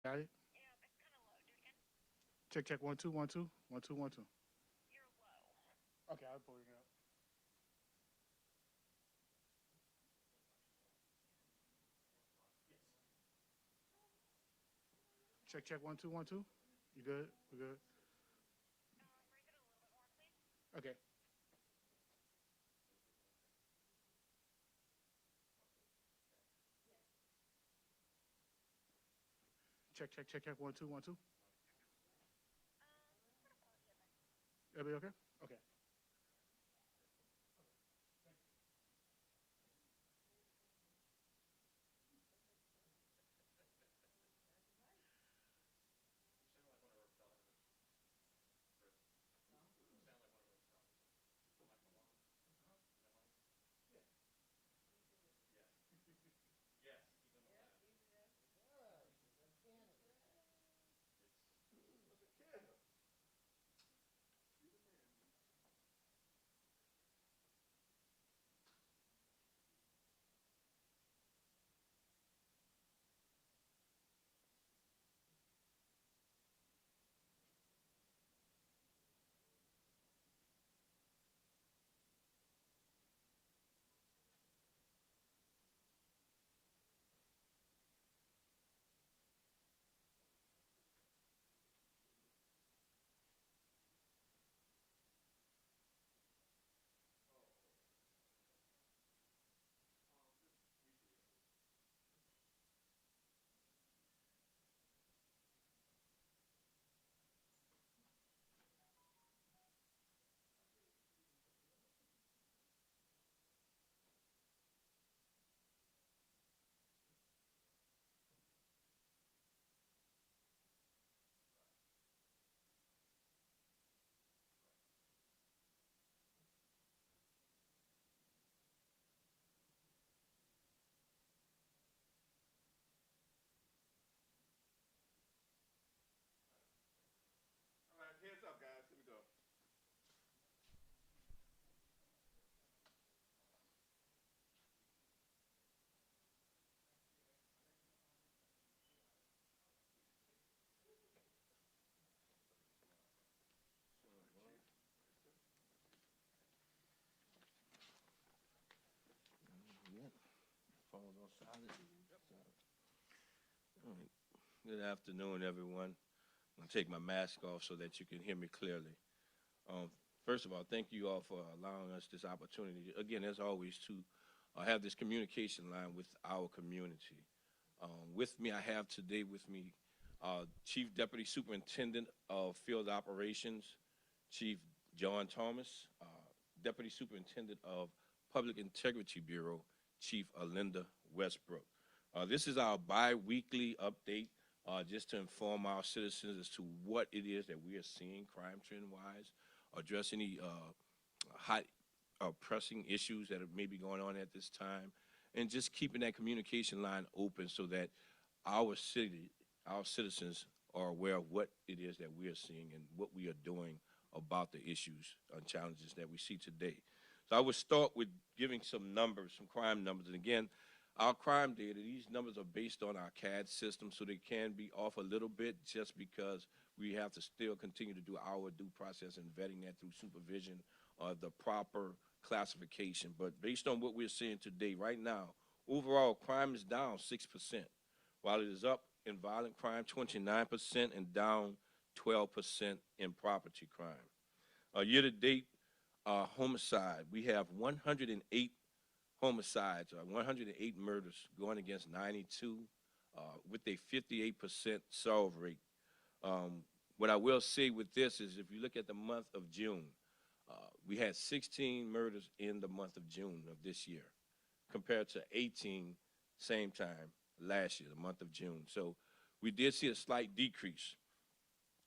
Got it? Check, check, 1 2 1 2 1 2 1 2. Okay, I'll pull it up. Check, check, 1 2 1 2. You good? We good? Okay. Check, check, check, check, 1 2 1 2. Everybody okay? Okay. All right, heads up, guys. Here we go. Yep. Phone's on silent. All right. Good afternoon, everyone. I'm gonna take my mask off so that you can hear me clearly. Um, First of all, thank you all for allowing us this opportunity. Again, as always, to have this communication line with our community. With me, I have today with me Chief Deputy Superintendent of Field Operations, Chief John Thomas, Deputy Superintendent of Public Integrity Bureau, Chief Alinda Westbrook. This is our bi-weekly update just to inform our citizens as to what it is that we are seeing crime trend-wise, address any hot pressing issues that are maybe going on at this time, and just keeping that communication line open so that our city, our citizens are aware of what it is that we are seeing and what we are doing about the issues and challenges that we see today. So I would start with giving some numbers, some crime numbers. And again, our crime data, these numbers are based on our CAD system, so they can be off a little bit just because we have to still continue to do our due process and vetting that through supervision of the proper classification. But based on what we're seeing today, right now, overall crime is down 6%, while it is up in violent crime 29% and down 12% in property crime. Year to date, homicide, we have 108 homicides, 108 murders going against 92 with a 58% solve rate. What I will say with this is if you look at the month of June, we had 16 murders in the month of June of this year compared to 18 same time last year, the month of June. So we did see a slight decrease.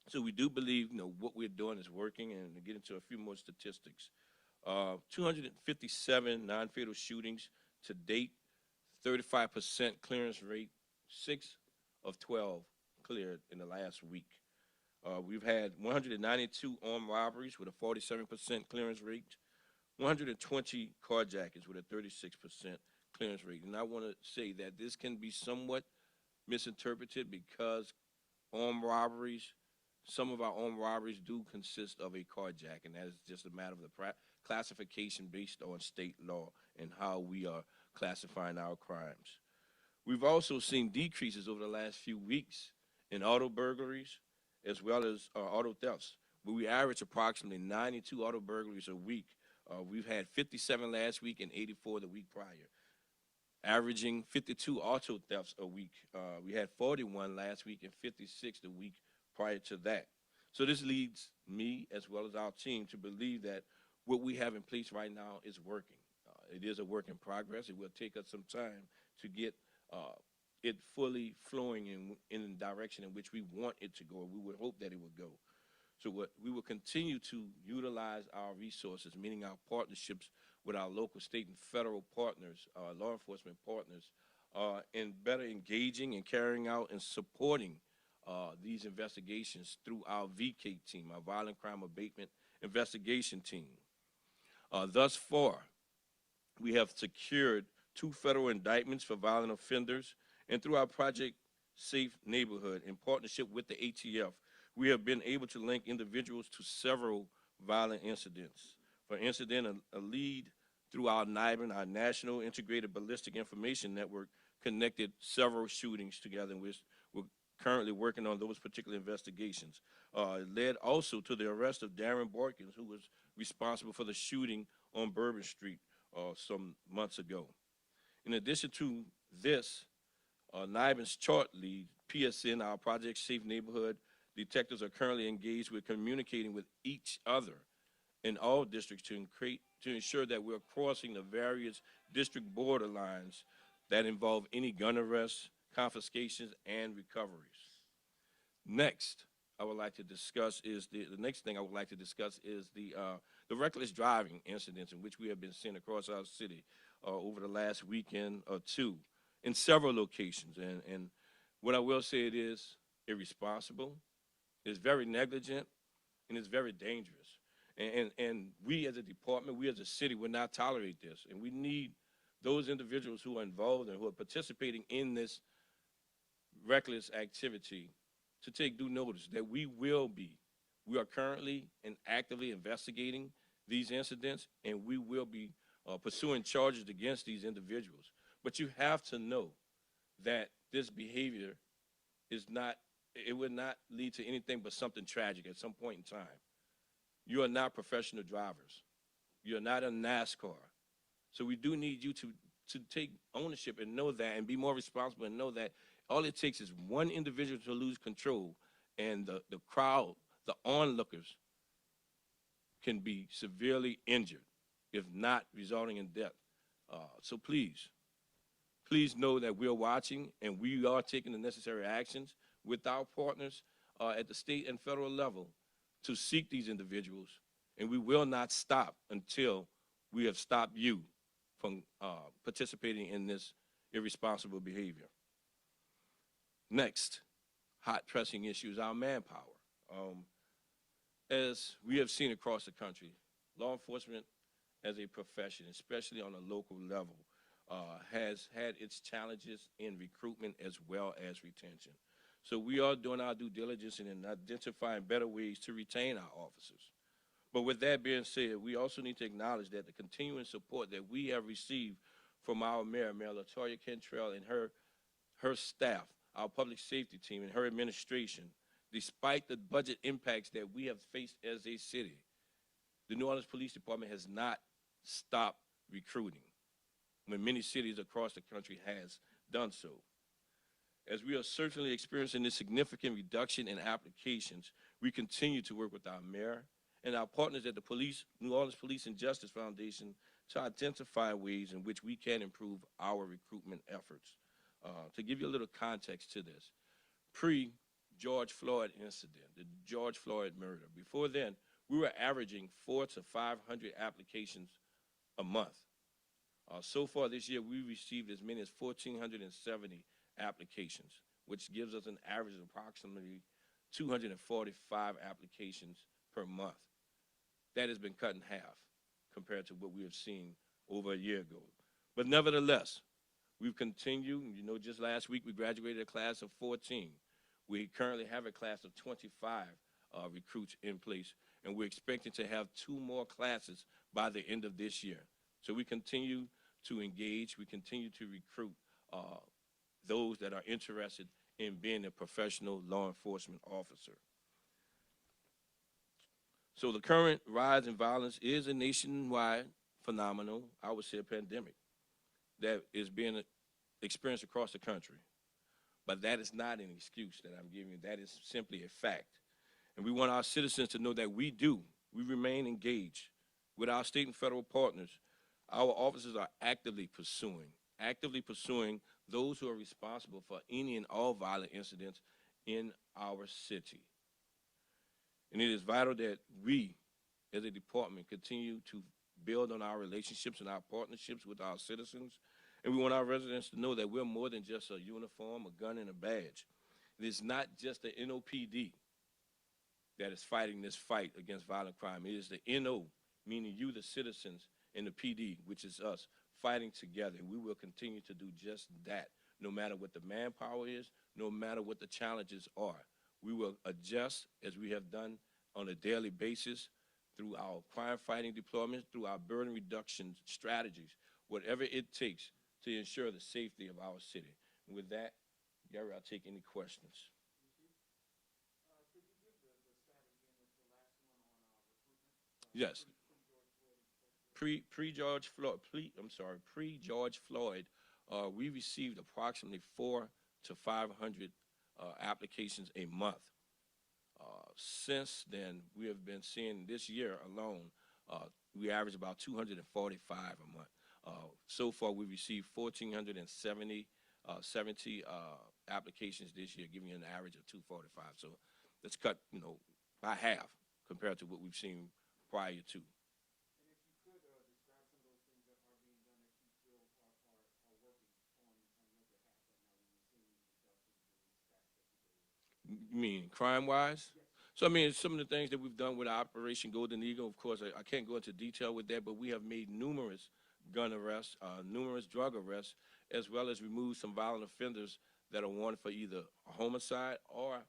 So we do believe, what we're doing is working, and to get into a few more statistics. 257 non-fatal shootings to date, 35% clearance rate, 6 of 12 cleared in the last week. We've had 192 armed robberies with a 47% clearance rate, 120 carjackings with a 36% clearance rate. And I want to say that this can be somewhat misinterpreted because armed robberies. Some of our armed robberies do consist of a carjacking. That is just a matter of the classification based on state law and how we are classifying our crimes. We've also seen decreases over the last few weeks in auto burglaries as well as auto thefts, where we average approximately 92 auto burglaries a week. We've had 57 last week and 84 the week prior, averaging 52 auto thefts a week. We had 41 last week and 56 the week prior to that. So this leads me, as well as our team, to believe that what we have in place right now is working. It is a work in progress. It will take us some time to get it fully flowing in the direction in which we want it to go, and we would hope that it would go. So we will continue to utilize our resources, meaning our partnerships with our local, state, and federal partners, law enforcement partners, in better engaging and carrying out and supporting these investigations through our VK team, our Violent Crime Abatement Investigation Team. Thus far, we have secured 2 federal indictments for violent offenders, and through our Project Safe Neighborhood in partnership with the ATF, we have been able to link individuals to several violent incidents. For instance, a lead through our NIBIN, our National Integrated Ballistic Information Network, connected several shootings together, and we're currently working on those particular investigations. It led also to the arrest of Darren Borkins, who was responsible for the shooting on Bourbon Street some months ago. In addition to this, NIBIN's chart lead, PSN, our Project Safe Neighborhood, detectives are currently engaged with communicating with each other in all districts to ensure that we're crossing the various district borderlines that involve any gun arrests, confiscations, and recoveries. Next, I would like to discuss is the next thing I would like to discuss is the reckless driving incidents in which we have been seeing across our city over the last weekend or two in several locations. And what I will say, it is irresponsible, it's very negligent, and it's very dangerous. And we as a department, we as a city would not tolerate this. And we need those individuals who are involved and who are participating in this reckless activity to take due notice that we are currently and actively investigating these incidents, and we will be pursuing charges against these individuals. But you have to know that this behavior it would not lead to anything but something tragic at some point in time. You are not professional drivers. You're not in NASCAR. So we do need you to take ownership and know that, and be more responsible and know that all it takes is one individual to lose control, and the crowd, the onlookers, can be severely injured, if not resulting in death. So please know that we're watching, and we are taking the necessary actions with our partners at the state and federal level to seek these individuals, and we will not stop until we have stopped you from participating in this irresponsible behavior. Next, hot pressing issues, our manpower. As we have seen across the country, law enforcement as a profession, especially on a local level, has had its challenges in recruitment as well as retention. So we are doing our due diligence in identifying better ways to retain our officers. But with that being said, we also need to acknowledge that the continuing support that we have received from our Mayor LaToya Cantrell, and her staff, our public safety team, and her administration, despite the budget impacts that we have faced as a city, the New Orleans Police Department has not stopped recruiting, when many cities across the country has done so. As we are certainly experiencing this significant reduction in applications, we continue to work with our mayor and our partners at the New Orleans Police and Justice Foundation to identify ways in which we can improve our recruitment efforts. To give you a little context to this, pre-George Floyd incident, the George Floyd murder, before then, we were averaging 400 to 500 applications a month. So far this year, we received as many as 1,470 applications, which gives us an average of approximately 245 applications per month. That has been cut in half compared to what we have seen over a year ago. But nevertheless, we've continued. You know, just last week we graduated a class of 14 We currently have a class of 25 recruits in place, and we're expecting to have 2 more classes by the end of this year. So we continue to engage, we continue to recruit those that are interested in being a professional law enforcement officer. So the current rise in violence is a nationwide phenomenon, I would say a pandemic, that is being experienced across the country. But that is not an excuse that I'm giving you. That is simply a fact. And we want our citizens to know that we remain engaged with our state and federal partners. Our officers are actively pursuing those who are responsible for any and all violent incidents in our city. And it is vital that we, as a department, continue to build on our relationships and our partnerships with our citizens. And we want our residents to know that we're more than just a uniform, a gun, and a badge. It is not just the NOPD that is fighting this fight against violent crime. It is the NO, meaning you, the citizens, and the PD, which is us, fighting together. We will continue to do just that, no matter what the manpower is, no matter what the challenges are. We will adjust, as we have done on a daily basis, through our crime-fighting deployments, through our burden reduction strategies, whatever it takes to ensure the safety of our city. And with that, Gary, I'll take any questions. Yes. Pre-George Floyd, we received approximately 400 to 500 applications a month. Since then, we have been seeing this year alone, we average about 245 a month. So far, we received 1,470 applications this year, giving you an average of 245. So let's cut, by half compared to what we've seen prior to. You mean crime-wise? Yes. So, I mean, some of the things that we've done with Operation Golden Eagle, of course, I can't go into detail with that, but we have made numerous gun arrests, numerous drug arrests, as well as removed some violent offenders that are wanted for either a homicide or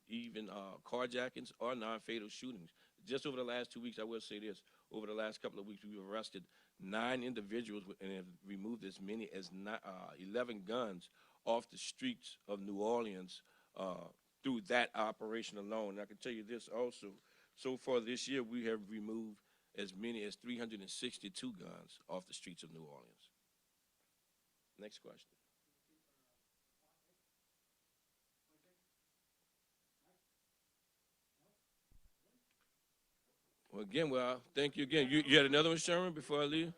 even carjackings or non-fatal shootings. Just over the last 2 weeks, I will say this, over the last couple of weeks, we've arrested 9 individuals and have removed as many as 11 guns off the streets of New Orleans through that operation alone. And I can tell you this also, so far this year, we have removed as many as 362 guns off the streets of New Orleans. Next question. Well, thank you again. You had another one, Sherman, before I leave?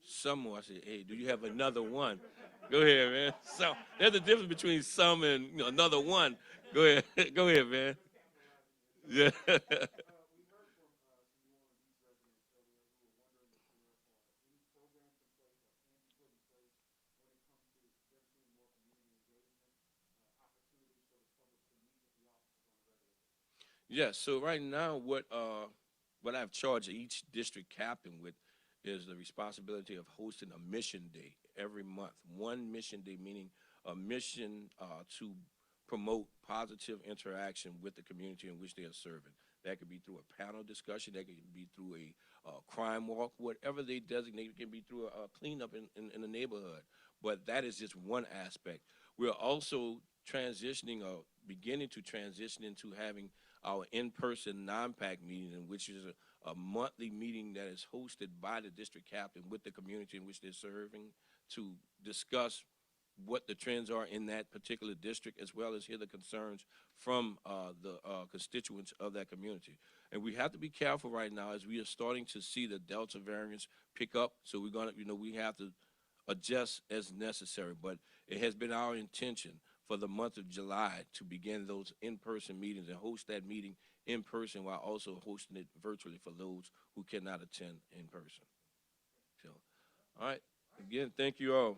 Some more. I said, hey, do you have another one? Go ahead, man. So there's a difference between some and another one. Go ahead. Go ahead, man. Yeah. Yes. So right now, what I've charged each district captain with is the responsibility of hosting a mission day every month. One mission day, meaning a mission to promote positive interaction with the community in which they are serving. That could be through a panel discussion. That could be through a crime walk. Whatever they designate, it can be through a cleanup in the neighborhood. But that is just one aspect. We're also transitioning or beginning to transition into having our in-person non-PAC meeting, which is a monthly meeting that is hosted by the district captain with the community in which they're serving to discuss what the trends are in that particular district, as well as hear the concerns from the constituents of that community. And we have to be careful right now as we are starting to see the Delta variants pick up. So we're going to, we have to adjust as necessary. But it has been our intention for the month of July to begin those in-person meetings and host that meeting in person while also hosting it virtually for those who cannot attend in person. So, all right. Again, thank you all.